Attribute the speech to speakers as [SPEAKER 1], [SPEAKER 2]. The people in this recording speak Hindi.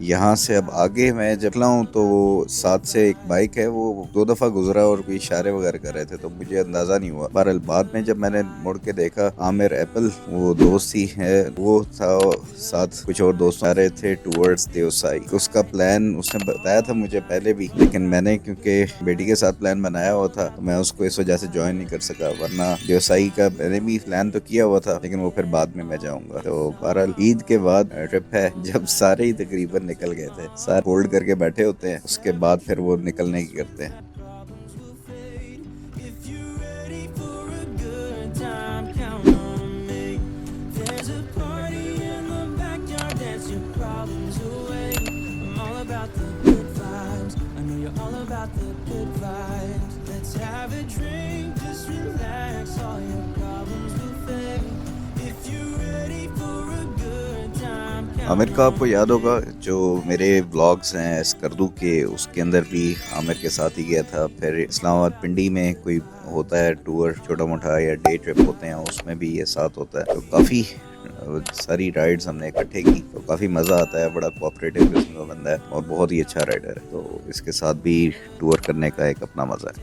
[SPEAKER 1] यहाँ से अब आगे मैं जब निकला हूँ तो वो साथ से एक बाइक है, वो 2 दफा गुजरा और कोई इशारे वगैरह कर रहे थे, तो मुझे अंदाजा नहीं हुआ। बहरहाल बाद में जब मैंने मुड़ के देखा, आमिर एप्पल वो दोस्त ही है, वो था, साथ कुछ और दोस्त आ रहे थे टूवर्ड्स देवसाई। उसका प्लान उसने बताया था मुझे पहले भी, लेकिन मैंने क्योंकि बेटी के साथ प्लान बनाया हुआ था तो मैं उसको इस वजह से ज्वाइन नहीं कर सका, वरना देवसाई का मैंने भी प्लान तो किया हुआ था, लेकिन वो फिर बाद में मैं जाऊंगा। तो बहरहाल ईद के बाद ट्रिप है, जब सारे ही तकरीबन निकल गए थे, सारे होल्ड करके बैठे होते हैं, उसके बाद फिर वो निकलने की करते हैं। आमिर का आपको याद होगा जो मेरे व्लॉग्स हैं स्कर्दू के, उसके अंदर भी आमिर के साथ ही गया था। फिर इस्लामाबाद पिंडी में कोई होता है टूर छोटा मोटा या डे ट्रिप होते हैं, उसमें भी ये साथ होता है। तो काफ़ी सारी राइड्स हमने इकट्ठे की, तो काफ़ी मज़ा आता है। बड़ा कोऑपरेटिव किस्म का बंदा है और बहुत ही अच्छा राइडर है, तो इसके साथ भी टूर करने का एक अपना मज़ा है।